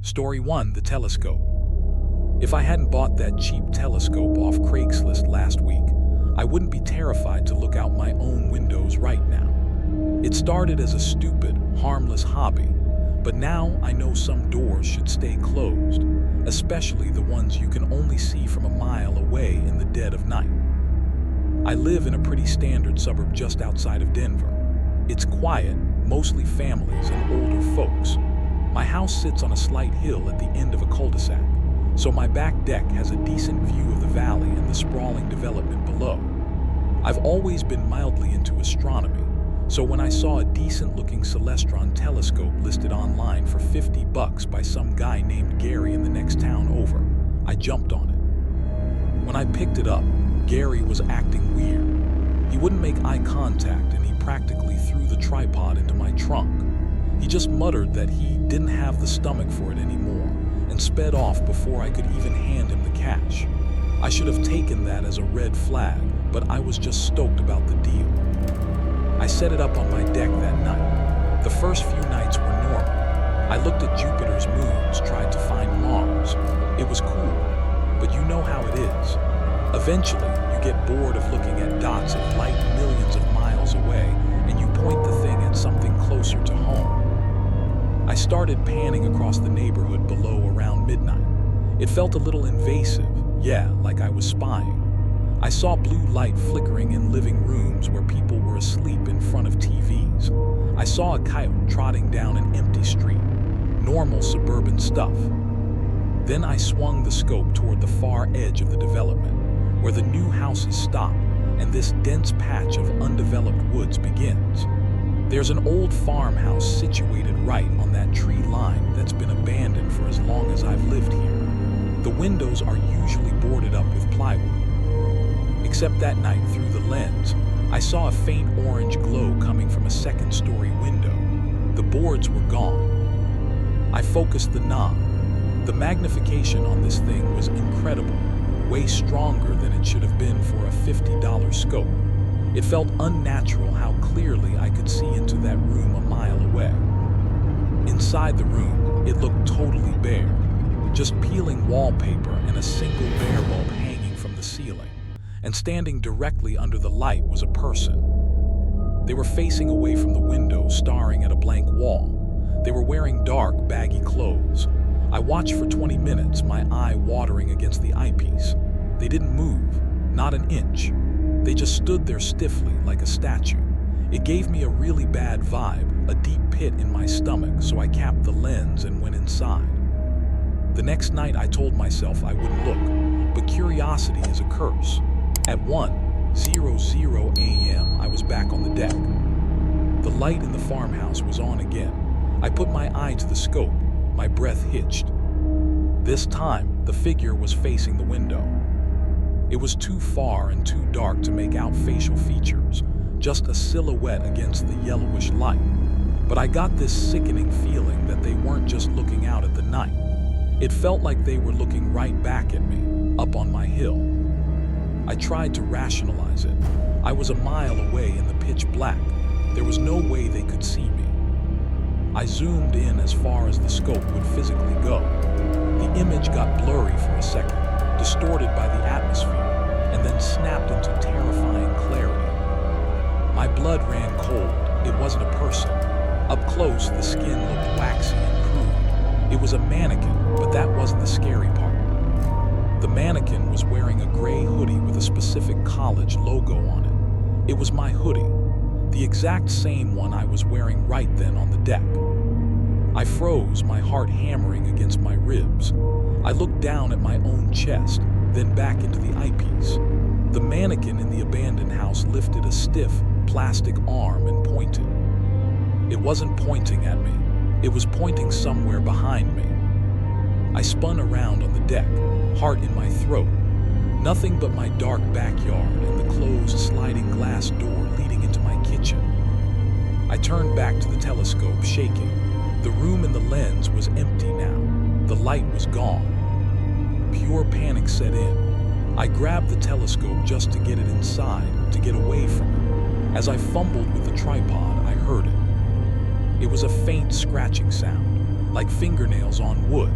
Story 1: The Telescope. If I hadn't bought that cheap telescope off Craigslist last week, I wouldn't be terrified to look out my own windows right now. It started as a stupid, harmless hobby, but now I know some doors should stay closed, especially the ones you can only see from a mile away in the dead of night. I live in a pretty standard suburb just outside of Denver. It's quiet, mostly families and older folks. My house sits on a slight hill at the end of a cul-de-sac, so my back deck has a decent view of the valley and the sprawling development below. I've always been mildly into astronomy, so when I saw a decent-looking Celestron telescope listed online for $50 by some guy named Gary in the next town over, I jumped on it. When I picked it up, Gary was acting weird. He wouldn't make eye contact and he practically threw the tripod into my trunk. He just muttered that he didn't have the stomach for it anymore and sped off before I could even hand him the cash. I should have taken that as a red flag, but I was just stoked about the deal. I set it up on my deck that night. The first few nights were normal. I looked at Jupiter's moons, tried to find Mars. It was cool, but you know how it is. Eventually, you get bored of looking at dots of light millions of miles away, and you point the thing at something closer to home. I started panning across the neighborhood below around midnight. It felt a little invasive, like I was spying. I saw blue light flickering in living rooms where people were asleep in front of TVs. I saw a coyote trotting down an empty street. Normal suburban stuff. Then I swung the scope toward the far edge of the development, where the new houses stop and this dense patch of undeveloped woods begins. There's an old farmhouse situated right on that tree line that's been abandoned for as long as I've lived here. The windows are usually boarded up with plywood. Except that night, through the lens, I saw a faint orange glow coming from a second-story window. The boards were gone. I focused the knob. The magnification on this thing was incredible, way stronger than it should have been for a $50 scope. It felt unnatural how clearly I could see into that room a mile away. Inside the room, it looked totally bare, just peeling wallpaper and a single bear bulb hanging from the ceiling. And standing directly under the light was a person. They were facing away from the window, staring at a blank wall. They were wearing dark, baggy clothes. I watched for 20 minutes, my eye watering against the eyepiece. They didn't move, not an inch. They just stood there stiffly, like a statue. It gave me a really bad vibe, a deep pit in my stomach, so I capped the lens and went inside. The next night I told myself I wouldn't look, but curiosity is a curse. At 1:00 a.m., I was back on the deck. The light in the farmhouse was on again. I put my eye to the scope, my breath hitched. This time, the figure was facing the window. It was too far and too dark to make out facial features, just a silhouette against the yellowish light. But I got this sickening feeling that they weren't just looking out at the night. It felt like they were looking right back at me, up on my hill. I tried to rationalize it. I was a mile away in the pitch black. There was no way they could see me. I zoomed in as far as the scope would physically go. The image got blurry for a second, distorted by the atmosphere, and then snapped into terrifying clarity. My blood ran cold. It wasn't a person. Up close, the skin looked waxy and crude. It was a mannequin, but that wasn't the scary part. The mannequin was wearing a gray hoodie with a specific college logo on it. It was my hoodie, the exact same one I was wearing right then on the deck. I froze, my heart hammering against my ribs. I looked down at my own chest, then back into the eyepiece. The mannequin in the abandoned house lifted a stiff, plastic arm and pointed. It wasn't pointing at me. It was pointing somewhere behind me. I spun around on the deck, heart in my throat. Nothing but my dark backyard and the closed sliding glass door leading into my kitchen. I turned back to the telescope, shaking. The room in the lens was empty now. The light was gone. Pure panic set in. I grabbed the telescope just to get it inside, to get away from it. As I fumbled with the tripod, I heard it. It was a faint scratching sound, like fingernails on wood.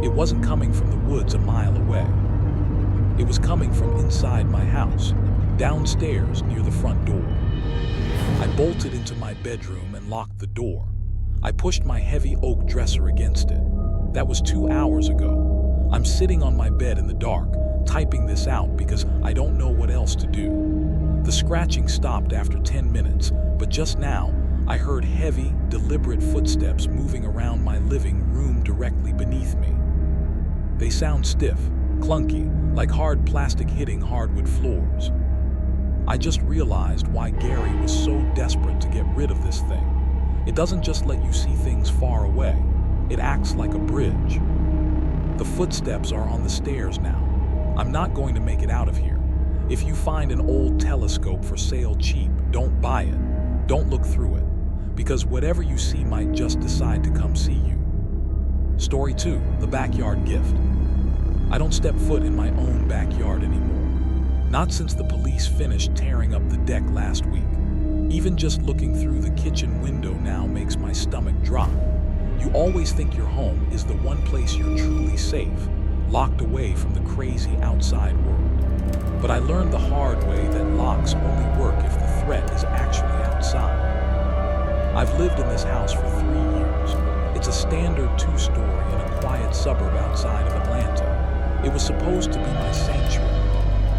It wasn't coming from the woods a mile away. It was coming from inside my house, downstairs near the front door. I bolted into my bedroom and locked the door. I pushed my heavy oak dresser against it. That was 2 hours ago. I'm sitting on my bed in the dark, typing this out because I don't know what else to do. The scratching stopped after 10 minutes, but just now, I heard heavy, deliberate footsteps moving around my living room directly beneath me. They sound stiff, clunky, like hard plastic hitting hardwood floors. I just realized why Gary was so desperate to get rid of this thing. It doesn't just let you see things far away. It acts like a bridge. The footsteps are on the stairs now. I'm not going to make it out of here. If you find an old telescope for sale cheap, don't buy it. Don't look through it, because whatever you see might just decide to come see you. Story 2, the backyard gift. I don't step foot in my own backyard anymore. Not since the police finished tearing up the deck last week. Even just looking through the kitchen window now makes my stomach drop. You always think your home is the one place you're truly safe, locked away from the crazy outside world. But I learned the hard way that locks only work if the threat is actually outside. I've lived in this house for 3 years. It's a standard 2-story in a quiet suburb outside of Atlanta. It was supposed to be my sanctuary.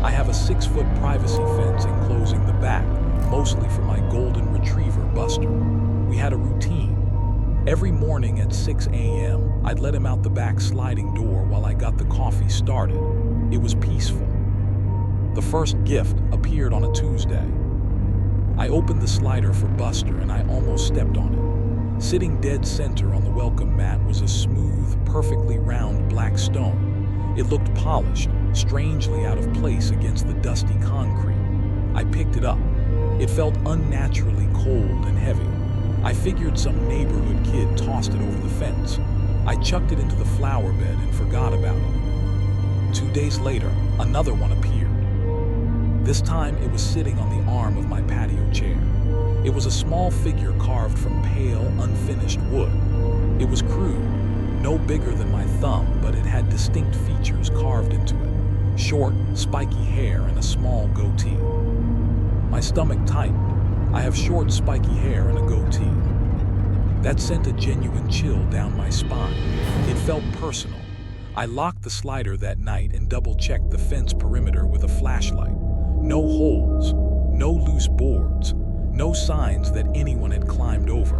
I have a 6-foot privacy fence enclosing the back, mostly for my golden retriever, Buster. We had a routine. Every morning at 6 a.m., I'd let him out the back sliding door while I got the coffee started. It was peaceful. The first gift appeared on a Tuesday. I opened the slider for Buster and I almost stepped on it. Sitting dead center on the welcome mat was a smooth, perfectly round black stone. It looked polished, strangely out of place against the dusty concrete. I picked it up. It felt unnaturally cold and heavy. I figured some neighborhood kid tossed it over the fence. I chucked it into the flower bed and forgot about it. 2 days later, another one appeared. This time it was sitting on the arm of my patio chair. It was a small figure carved from pale, unfinished wood. It was crude, no bigger than my thumb, but it had distinct features carved into it. Short, spiky hair and a small goatee. My stomach tightened. I have short, spiky hair and a goatee. That sent a genuine chill down my spine. It felt personal. I locked the slider that night and double-checked the fence perimeter with a flashlight. No holes, no loose boards, no signs that anyone had climbed over.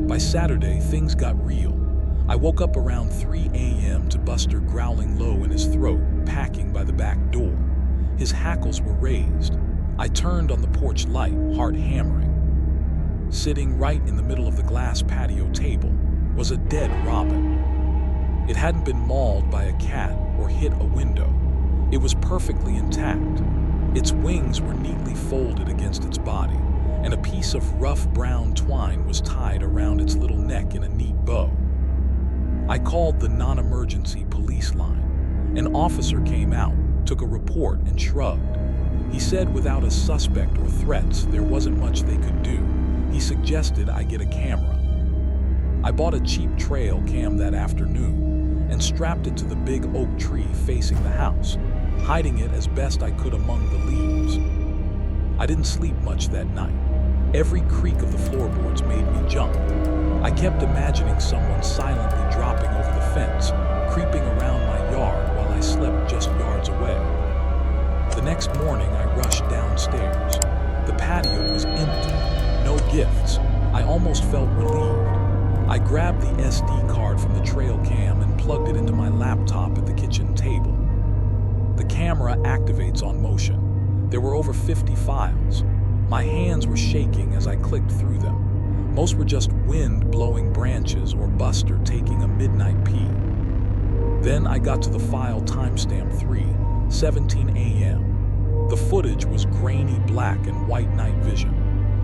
By Saturday, things got real. I woke up around 3 a.m. to Buster growling low in his throat, packing by the back door. His hackles were raised. I turned on the porch light, heart hammering. Sitting right in the middle of the glass patio table was a dead robin. It hadn't been mauled by a cat or hit a window. It was perfectly intact. Its wings were neatly folded against its body, and a piece of rough brown twine was tied around its little neck in a neat bow. I called the non-emergency police line. An officer came out, took a report, and shrugged. He said without a suspect or threats, there wasn't much they could do. He suggested I get a camera. I bought a cheap trail cam that afternoon and strapped it to the big oak tree facing the house, hiding it as best I could among the leaves. I didn't sleep much that night. Every creak of the floorboards made me jump. I kept imagining someone silently dropping over the fence, creeping around my yard while I slept just yards away. The next morning, I rushed downstairs. The patio was empty, no gifts. I almost felt relieved. I grabbed the SD card from the trail cam and plugged it into my laptop at the kitchen table. The camera activates on motion. There were over 50 files. My hands were shaking as I clicked through them. Most were just wind blowing branches or Buster taking a midnight pee. Then I got to the file timestamp 3:17 a.m. The footage was grainy black and white night vision.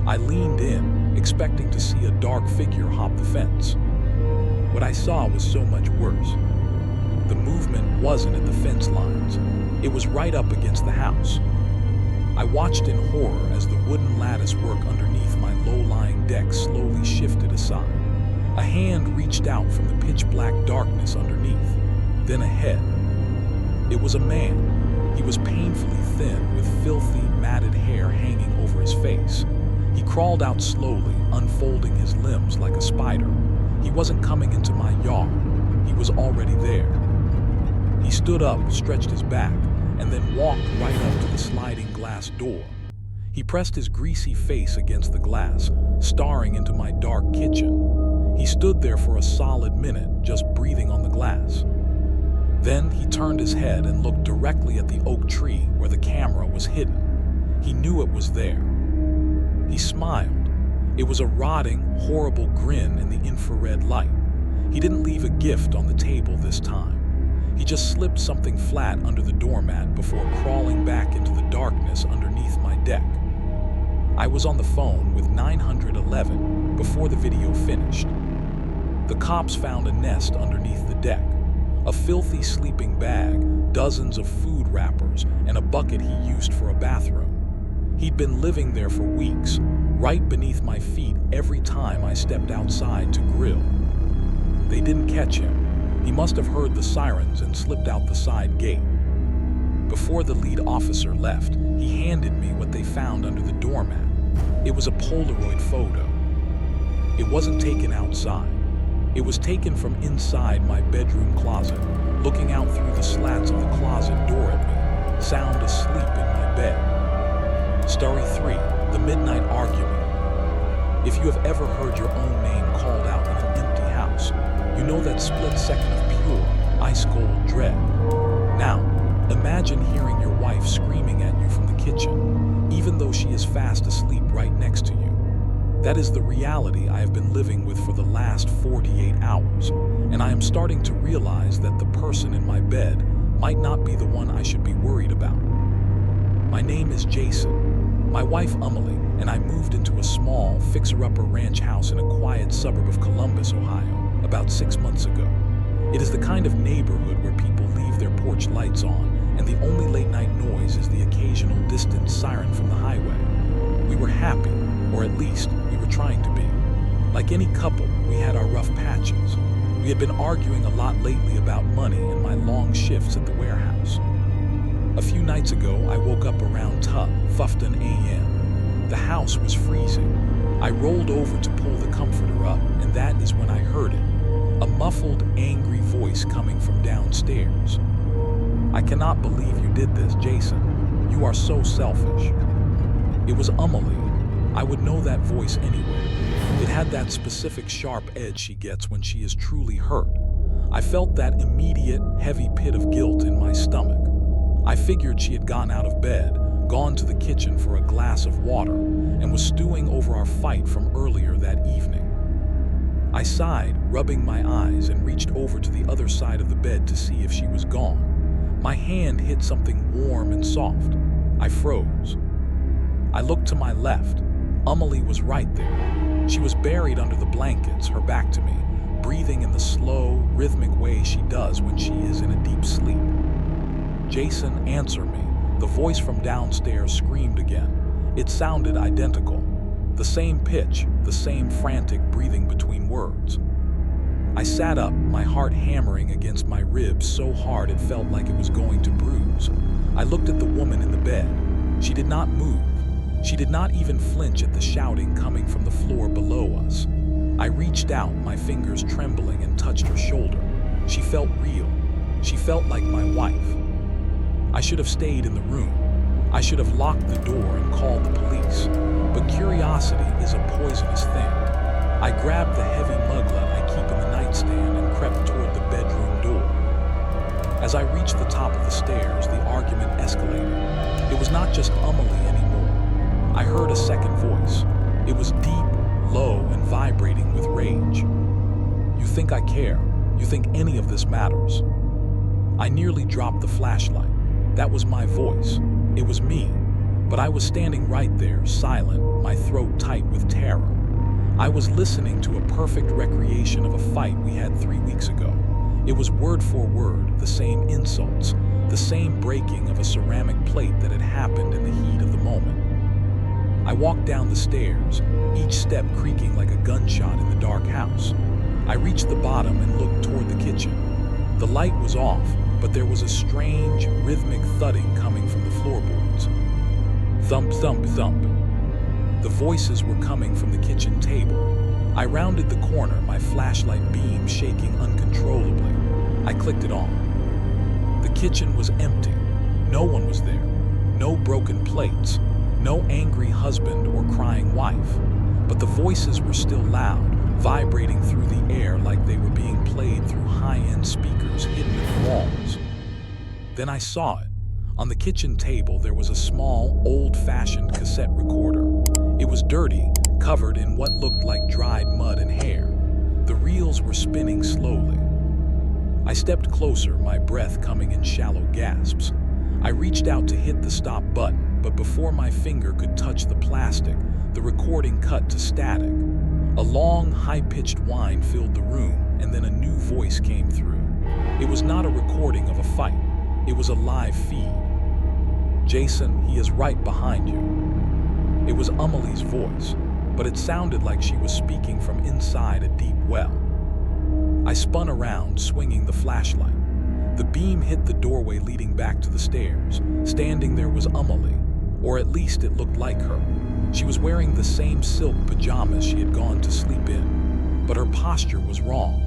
I leaned in, expecting to see a dark figure hop the fence. What I saw was so much worse. The movement wasn't at the fence lines. It was right up against the house. I watched in horror as the wooden lattice work underneath my low-lying deck slowly shifted aside. A hand reached out from the pitch-black darkness underneath, then a head. It was a man. He was painfully thin, with filthy, matted hair hanging over his face. He crawled out slowly, unfolding his limbs like a spider. He wasn't coming into my yard. He was already there. He stood up, stretched his back, and then walked right up to the sliding glass door. He pressed his greasy face against the glass, staring into my dark kitchen. He stood there for a solid minute, just breathing on the glass. Then he turned his head and looked directly at the oak tree where the camera was hidden. He knew it was there. He smiled. It was a rotting, horrible grin in the infrared light. He didn't leave a gift on the table this time. He just slipped something flat under the doormat before crawling back into the darkness underneath my deck. I was on the phone with 911 before the video finished. The cops found a nest underneath the deck, a filthy sleeping bag, dozens of food wrappers, and a bucket he used for a bathroom. He'd been living there for weeks, right beneath my feet every time I stepped outside to grill. They didn't catch him. He must have heard the sirens and slipped out the side gate. Before the lead officer left, he handed me what they found under the doormat. It was a Polaroid photo. It wasn't taken outside. It was taken from inside my bedroom closet, looking out through the slats of the closet door at me, sound asleep in my bed. Story 3, the midnight argument. If you have ever heard your own name called out in an empty house, you know that split second of pure, ice-cold dread. Now, imagine hearing your wife screaming at you from the kitchen, even though she is fast asleep right next to you. That is the reality I have been living with for the last 48 hours, and I am starting to realize that the person in my bed might not be the one I should be worried about. My name is Jason. My wife Emily and I moved into a small, fixer-upper ranch house in a quiet suburb of Columbus, Ohio, about 6 months ago. It is the kind of neighborhood where people leave their porch lights on, and the only late-night noise is the occasional distant siren from the highway. We were happy, or at least we were trying to be. Like any couple, we had our rough patches. We had been arguing a lot lately about money and my long shifts at the warehouse. A few nights ago, I woke up around 2:15 a.m. The house was freezing. I rolled over to pull the comforter up, and that is when I heard it. A muffled, angry voice coming from downstairs. "I cannot believe you did this, Jason. You are so selfish." It was Emily. I would know that voice anyway. It had that specific sharp edge she gets when she is truly hurt. I felt that immediate, heavy pit of guilt in my stomach. I figured she had gotten out of bed, gone to the kitchen for a glass of water, and was stewing over our fight from earlier that evening. I sighed, rubbing my eyes, and reached over to the other side of the bed to see if she was gone. My hand hit something warm and soft. I froze. I looked to my left. Emily was right there. She was buried under the blankets, her back to me, breathing in the slow, rhythmic way she does when she is in a deep sleep. "Jason, answer me." The voice from downstairs screamed again. It sounded identical. The same pitch, the same frantic breathing between words. I sat up, my heart hammering against my ribs so hard it felt like it was going to bruise. I looked at the woman in the bed. She did not move. She did not even flinch at the shouting coming from the floor below us. I reached out, my fingers trembling, and touched her shoulder. She felt real. She felt like my wife. I should have stayed in the room. I should have locked the door and called the police. But curiosity is a poisonous thing. I grabbed the heavy muglet I keep in the nightstand and crept toward the bedroom door. As I reached the top of the stairs, the argument escalated. It was not just Emily anymore. I heard a second voice. It was deep, low, and vibrating with rage. "You think I care? You think any of this matters?" I nearly dropped the flashlight. That was my voice. It was me. But I was standing right there, silent, my throat tight with terror. I was listening to a perfect recreation of a fight we had 3 weeks ago. It was word for word, the same insults, the same breaking of a ceramic plate that had happened in the heat of the moment. I walked down the stairs, each step creaking like a gunshot in the dark house. I reached the bottom and looked toward the kitchen. The light was off, but there was a strange, rhythmic thudding coming from the floorboards. Thump, thump, thump. The voices were coming from the kitchen table. I rounded the corner, my flashlight beam shaking uncontrollably. I clicked it on. The kitchen was empty. No one was there. No broken plates. No angry husband or crying wife. But the voices were still loud, vibrating through the air like they were being played through high-end speakers hidden in the walls. Then I saw it. On the kitchen table, there was a small, old-fashioned cassette recorder. It was dirty, covered in what looked like dried mud and hair. The reels were spinning slowly. I stepped closer, my breath coming in shallow gasps. I reached out to hit the stop button, but before my finger could touch the plastic, the recording cut to static. A long, high-pitched whine filled the room, and then a new voice came through. It was not a recording of a fight. It was a live feed. "Jason, he is right behind you." It was Amelie's voice, but it sounded like she was speaking from inside a deep well. I spun around, swinging the flashlight. The beam hit the doorway leading back to the stairs. Standing there was Amelie, or at least it looked like her. She was wearing the same silk pajamas she had gone to sleep in, but her posture was wrong.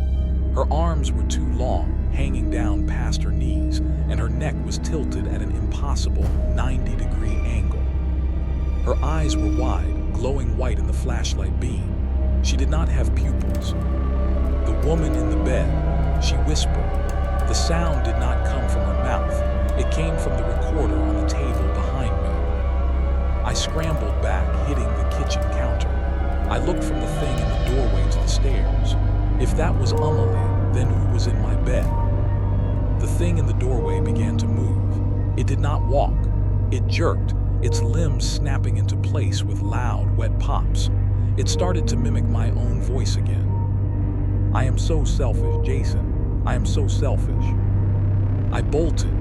Her arms were too long, hanging down past her knees, and her neck was tilted at an impossible 90-degree angle. Her eyes were wide, glowing white in the flashlight beam. She did not have pupils. "The woman in the bed," she whispered. The sound did not come from her mouth. It came from the recorder on the table behind me. I scrambled back, hitting the kitchen counter. I looked from the thing in the doorway to the stairs. If that was Amelie, then who was in my bed? The thing in the doorway began to move. It did not walk. It jerked, its limbs snapping into place with loud, wet pops. It started to mimic my own voice again. "I am so selfish, Jason. I am so selfish." I bolted.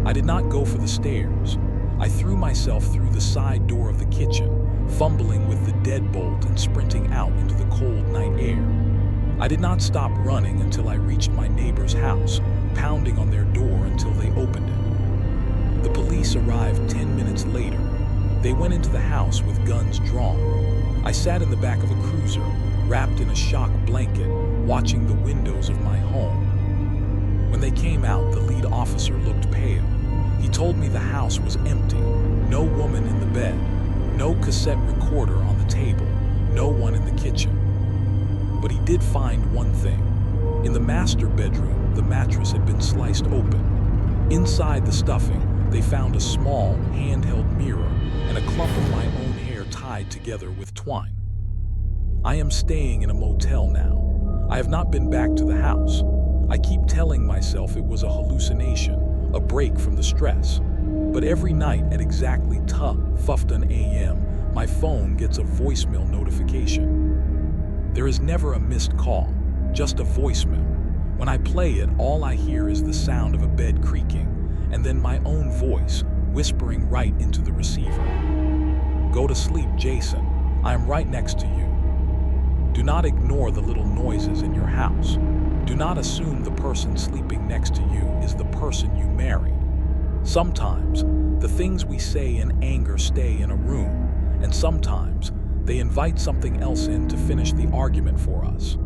I did not go for the stairs. I threw myself through the side door of the kitchen, fumbling with the deadbolt and sprinting out into the cold night air. I did not stop running until I reached my neighbor's house, pounding on their door until they opened it. The police arrived 10 minutes later. They went into the house with guns drawn. I sat in the back of a cruiser, wrapped in a shock blanket, watching the windows of my home. When they came out, the lead officer looked pale. He told me the house was empty, no woman in the bed, no cassette recorder on the table, no one in the kitchen. But he did find one thing. In the master bedroom, the mattress had been sliced open. Inside the stuffing, they found a small, handheld mirror and a clump of my own hair tied together with twine. I am staying in a motel now. I have not been back to the house. I keep telling myself it was a hallucination, a break from the stress. But every night at exactly 12:15 a.m., my phone gets a voicemail notification. There is never a missed call, just a voicemail. When I play it, all I hear is the sound of a bed creaking, and then my own voice whispering right into the receiver. "Go to sleep, Jason. I am right next to you. Do not ignore the little noises in your house. Do not assume the person sleeping next to you is the person you married. Sometimes, the things we say in anger stay in a room, and sometimes they invite something else in to finish the argument for us."